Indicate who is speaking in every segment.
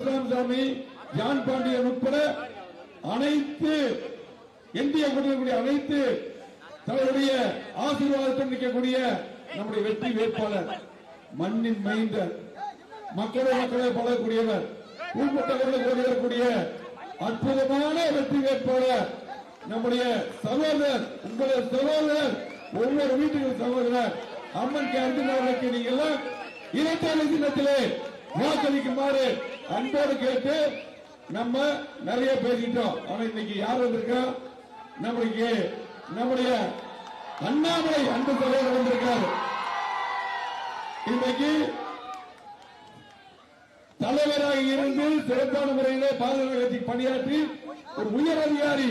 Speaker 1: சாமி, ஜான் பாண்டியன் உட்பட அனைத்து இந்திய கூட்டக்கூடிய அனைத்து தலைவருடைய ஆசீர்வாதத்தில் நிற்கக்கூடிய நம்முடைய வெற்றி வேட்பாளர், மண்ணின் மைந்தர், மக்களை பழகக்கூடியவர், உள்பட்டவர்களுக்கு ஓடிவரக்கூடிய அற்புதமான வெற்றி வேட்பாளர் நம்முடைய சகோதரர், உங்களது சகோதரர், ஒவ்வொரு வீட்டுக்கு சகோதரர் அம்மன் கே அர்ஜுன் அவர்களுக்கு நீங்கள் எல்லாம் இரட்டை சின்னத்திலே வாக்களிக்குமாறு அன்போடு கேட்டு நம்ம நிறைய பேசிட்டோம். ஆனா இன்னைக்கு யார் வந்திருக்கோம்? நம்முடைய அண்ணாமலை அன்பு சகோதரர் வந்திருக்காரு. இன்னைக்கு தலைவராக இருந்து சிறப்பான முறையிலே பாதுகாப்பு கட்சிக்கு பணியாற்றி ஒரு உயர் அதிகாரி,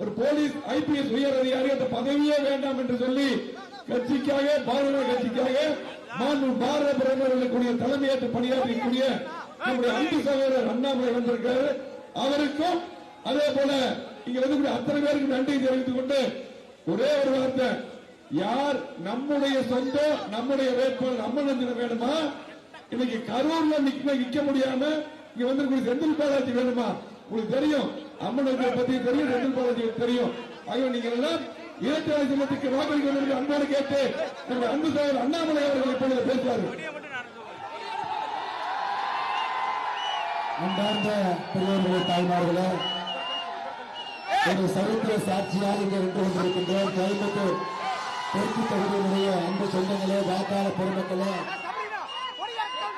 Speaker 1: ஒரு போலீஸ் IPS உயர் அதிகாரி அந்த பதவியே வேண்டாம் என்று சொல்லி கட்சிக்காக, பாதுகாப்பு கட்சிக்காக பாரத பிரதமர்களுடைய தலைமையேற்று பணியாற்றக்கூடிய நம்முடைய அன்பு சகோதரர் அண்ணாமலை வந்திருக்காரு. அவருக்கும் அதே போல இங்க வந்து அத்தனை பேருக்கு நன்றி தெரிவித்துக் கொண்டு ஒரே ஒரு வார்த்தை, யார் நம்முடைய சொந்தம், நம்முடைய வேட்பாளர் அம்மன் வேணுமா? இன்னைக்கு கரூர்ல நிக்க முடியாம இங்க வந்து செந்தில் பாலாஜி வேணுமா? உங்களுக்கு தெரியும், அம்மன் பத்தி தெரியும், செந்தில் பாலாஜி தெரியும். ஆகிய நீங்கள் எல்லாம் இரட்டை சின்னத்துக்கு வாக்களிக்க அன்போடு கேட்டு நம்முடைய அன்பு சகோதரர் அண்ணாமலை அவர்கள் இப்பொழுது பேசுவார்கள்.
Speaker 2: அன்பார்ந்த பெரியவர்களே, தாய்மார்களே, ஒரு சரித்திர சாட்சியாக இங்கே நின்று கொண்டிருக்கின்றோம். கோயம்புத்தூர் தெற்கு பகுதியினுடைய அன்பு சொந்தங்களே, வாக்காளர் பெருமக்களே,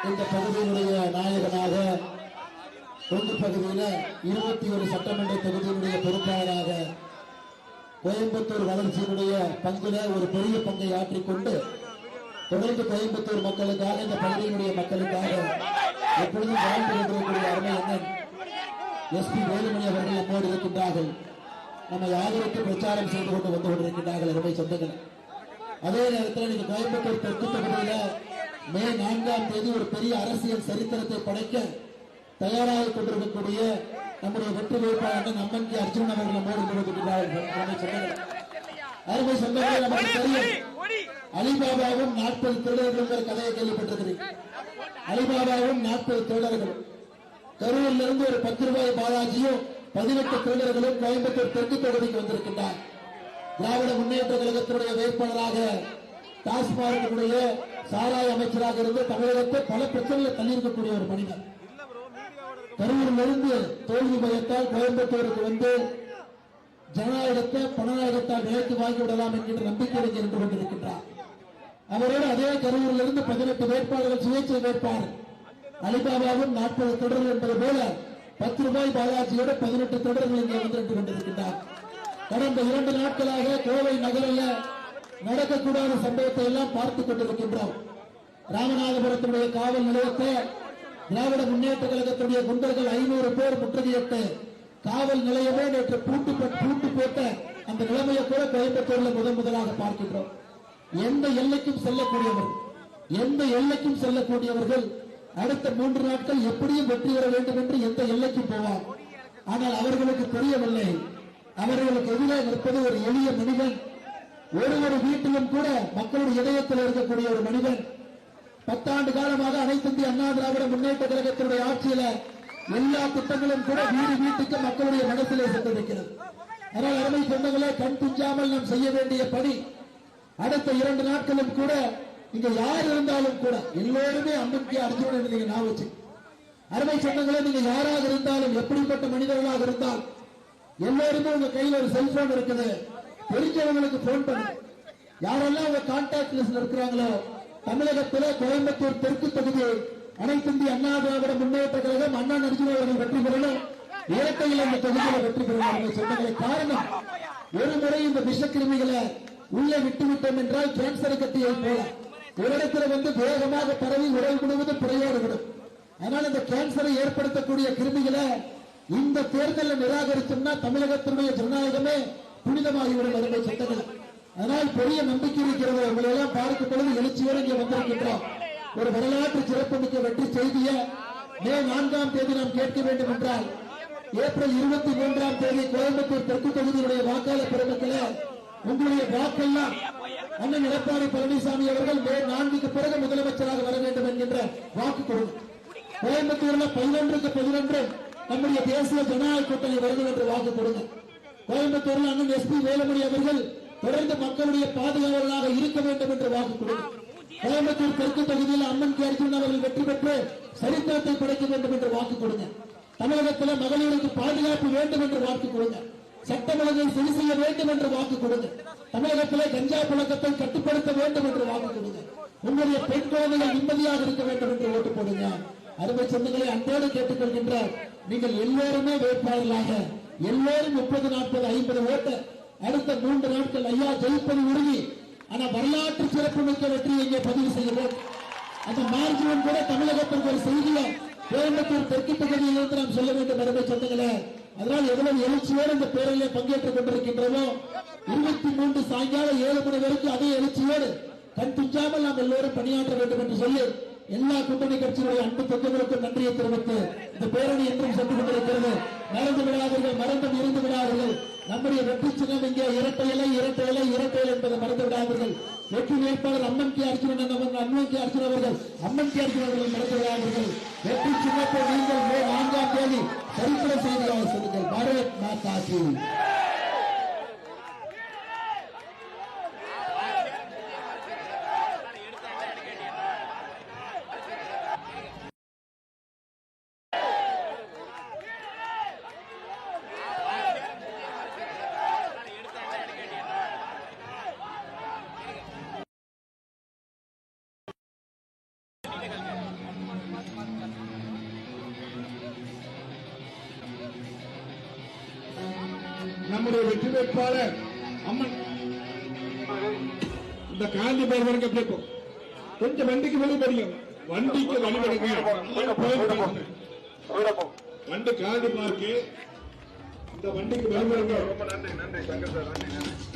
Speaker 2: இந்த பகுதியினுடைய நாயகனாக, தொண்டு பகுதியில 21 சட்டமன்ற தொகுதியினுடைய பொறுப்பாளராக கோயம்புத்தூர் வளர்ச்சியினுடைய பங்குல ஒரு பெரிய பங்கை ஆற்றிக்கொண்டு தொடர்ந்து கோயம்புத்தூர் மக்களுக்காக, இந்த பகுதியினுடைய மக்களுக்காக எப்பொழுதும் வாழ்ந்து கொண்டிருக்கக்கூடிய அருமை அண்ணன் SP வேலுமணி அவர்கள் நம்மோடு இருக்கின்றார்கள். நம்ம யாருக்கு பிரச்சாரம் செய்து கொண்டு வந்து கொண்டிருக்கின்றார்கள் அருமை சொந்தங்கள். அதே நேரத்தில் நீங்க கோயம்புத்தூர் தெற்கு தொகுதியில மே 4ஆம் தேதி ஒரு பெரிய அரசியல் சரித்திரத்தை படைக்க தயாராக கொண்டிருக்கக்கூடிய நம்முடைய வெற்றி வேட்பாளர் அம்மன் கே அர்ஜுன் அவர்கள் நம்மோடு கொண்டிருக்கிறார்கள். அருமை சொந்தங்களை நமக்கு தெரியும், அலிபாபாவும் 40 திருடர்கள் கதையை கேள்விப்பட்டிருக்கிறீர்கள். அலிபாபாவும் 40 திருடர்கள், கரூரில் இருந்து ஒரு 10 ரூபாய் பாலாஜியும் 18 திருடர்களும் கோயம்புத்தூர் தெற்கு தொகுதிக்கு வந்திருக்கின்றார். திராவிட முன்னேற்ற கழகத்தினுடைய வேட்பாளராக டாஸ்மார்க்கினுடைய சாராய அமைச்சராக இருந்து தமிழகத்தை பல பிரச்சனைகளை தள்ளியிருக்கக்கூடிய ஒரு மனிதர், கரூரிலிருந்து தோல்வி பயத்தால் கோயம்புத்தூருக்கு வந்து ஜனநாயகத்தை பணநாயகத்தால் விலைக்கு வாங்கி விடலாம் என்கின்ற நம்பிக்கையை நின்று கொண்டிருக்கின்றார். அவரோடு அதே கரூரிலிருந்து 18 வேட்பாளர்கள் சுயேட்சை வேட்பாளர் அலிபாபாவும் 40 தொடர்கள் என்பது போல 10 ரூபாய் பாலாஜியோடு 18 தொடர்கள் இங்கே வந்து கொண்டிருக்கின்றார். கடந்த 2 நாட்களாக கோவை நகரில் நடக்கக்கூடாத சம்பவத்தை எல்லாம் பார்த்துக் கொண்டிருக்கின்றோம். ராமநாதபுரத்தினுடைய காவல் நிலையத்தை திராவிட முன்னேற்ற கழகத்துடைய குண்டர்கள் 500 பேர் முற்றுகையிட்டு காவல் நிலையமே நேற்று பூட்டு போட்ட அந்த நிலைமையை கூட கோயம்புத்தூர்ல முதலாக பார்க்கின்றோம். எந்த எல்லைக்கும் செல்லக்கூடியவர்கள் அடுத்த 3 நாட்கள் எப்படியும் வெற்றி பெற வேண்டும் என்று எந்த எல்லைக்கும் போவார். ஆனால் அவர்களுக்கு தெரியவில்லை, அவர்களுக்கு எதிராக நிற்பது ஒரு எளிய மனிதன், ஒரு வீட்டிலும் கூட மக்களுடைய இதயத்தில் இருக்கக்கூடிய ஒரு மனிதன். 10 ஆண்டு காலமாக அனைத்து இந்திய அண்ணா திராவிட முன்னேற்ற கழகத்தினுடைய ஆட்சியில எல்லா திட்டங்களும் கூட வீட்டுக்கு மக்களுடைய மனசிலே சென்றிருக்கிறது. அதனால் அருமை சொந்தங்களே, கண் துஞ்சாமல் நாம் செய்ய வேண்டிய பணி அடுத்த 2 நாட்களும் கூட இங்க யார் இருந்தாலும் கூட எல்லோருமே அம்மன் கே அர்ஜுன் நீங்க ஞாபகம் வச்சு. அருமை சொந்தங்களே, நீங்க யாராக இருந்தாலும், எப்படிப்பட்ட மனிதர்களாக இருந்தால் எல்லோருமே உங்க கையில் ஒரு செல்போன் இருக்குது, தெரிஞ்சவங்களுக்கு போன் பண்ணு. யாரெல்லாம் உங்க கான்டாக்ட் லிஸ்ட்ல இருக்கிறாங்களோ தமிழகத்தில் கோயம்புத்தூர் தெற்கு தொகுதி அனைத்து இந்திய அண்ணா திராவிட முன்னேற்ற கழகம் அண்ணன் அர்ஜுன் அவர்கள் வெற்றி பெறணும், இரட்டையில் அந்த தொகுதியில் வெற்றி பெறணும் சொன்னதை காரணம், ஒரு முறை இந்த விஷக்கிருமிகளை உள்ளே விட்டுவிட்டோம் என்றால் கேன்சர் கட்டியை போல ஒரு இடத்துல வந்து வேகமாக பரவி உடல் முழுவதும் புறையோடு விடும். அதனால் இந்த கேன்சரை ஏற்படுத்தக்கூடிய கிருமிகளை இந்த தேர்தலில் நிராகரிச்சோம்னா தமிழகத்தினுடைய ஜனநாயகமே புனிதமாகிவிடும் அருமை சொந்தங்கள். அதனால் பெரிய நம்பிக்கை இருக்கிறது. உங்களை எல்லாம் பார்க்கும் பொழுது எழுச்சியோடு இங்கே வந்திருக்கின்றோம். ஒரு வரலாற்று சிறப்புமிக்க வெற்றி செய்தியை மே 4ஆம் தேதி நாம் கேட்க வேண்டும் என்றால் ஏப்ரல் 23ஆம் தேதி கோயம்புத்தூர் தெற்கு தொகுதியினுடைய வாக்காளர் பெருமக்களே, உங்களுடைய வாக்கெல்லாம் அண்ணன் எடப்பாடி பழனிசாமி அவர்கள் மே 4க்கு பிறகு முதலமைச்சராக வர வேண்டும் என்கின்ற வாக்கு கொடுங்க. கோயம்புத்தூர்ல 11க்கு 11 நம்முடைய தேசிய ஜனநாயக கூட்டணி வருது என்று வாக்கு கொடுங்க. கோயம்புத்தூர்ல அண்ணன் எஸ்பி வேலுமணி அவர்கள் தொடர்ந்து மக்களுடைய பாதுகாவலராக இருக்க வேண்டும் என்று வாக்கு கொடுங்க. கோயம்புத்தூர் தெற்கு தொகுதியில் அம்மன் கே அர்ஜுனன் அவர்கள் வெற்றி பெற்று சரித்திரத்தை படைக்க வேண்டும் என்று வாக்கு கொடுங்க. தமிழகத்தில் மகளிருக்கு பாதுகாப்பு வேண்டும் என்று வாக்கு கொடுங்க. சட்டம் ஒழுங்கை சரி செய்ய வேண்டும் என்று வாக்கு கொடுங்க. தமிழகத்திலே கஞ்சா புழக்கத்தை கட்டுப்படுத்த வேண்டும் என்று வாக்கு கொடுங்க. உங்களுடைய பெண் குழந்தைகள் நிம்மதியாக இருக்க வேண்டும் என்று ஓட்டு போடுங்க. அருமை சொந்தங்களை அன்போடு கேட்டுக்கொள்கின்றார். நீங்கள் எல்லோருமே வேட்பாளர்களாக எல்லோரும் 30, 40, 50 ஓட்டு அடுத்த 3 நாட்கள் ஐயா ஜெயிப்பது உறுதி. ஆனா வரலாற்று சிறப்புமிக்க வெற்றியை இங்கே பதிவு செய்கிறோம். அந்த மார்ஜின் கூட தமிழகத்திற்கு ஒரு செய்தியை கோயம்புத்தூர் தெற்கு பகுதியில் இருந்து நாம் சொல்ல வேண்டும். அருமை சொந்தங்களே, அதனால் எவ்வளவு எழுச்சியோடு இந்த பேரணியை பங்கேற்றுக் கொண்டிருக்கின்றோமோ 23 சாயங்காலம் 7 மணி வரைக்கும் அதே எழுச்சியோடு கண் துஞ்சாமல் நாம் எல்லோரும் பணியாற்ற வேண்டும் என்று சொல்லி எல்லா கூட்டணி கட்சிகளுடைய அன்பு தொண்டர்களுக்கும் நன்றியை தெரிவித்து இந்த பேரணி என்றும் சென்று கொண்டிருக்கிறது. மறந்து விடாதீர்கள், மறந்தும் இருந்து விடாதீர்கள். நம்முடைய வெற்றி சின்னம் இங்கே இரட்டை இலை என்பதை மறந்து விடாதீர்கள். வெற்றி வேட்பாளர் அம்மன் கே அர்ஜுனன் அம்மன் கே அர்ஜுனன் அவர்கள் மறந்து விடாதீர்கள். வெற்றி சின்னத்தை நீங்கள் மே 4ஆம் தேதி சரித்திர செய்தியாக சொல்லுங்கள். பாரத் மாதா கி.
Speaker 1: நம்முடைய வெற்றி வேட்பாளர் அம்மன் இந்த காந்தி பேர் கேட்போம். கொஞ்சம் வண்டிக்கு வழிபடுங்க, வண்டிக்கு வழிபடுங்க. வண்டி காந்தி பார்க்கு, இந்த வண்டிக்கு வழிபடுங்க.
Speaker 3: ரொம்ப நன்றி சங்கர் சார், நன்றி.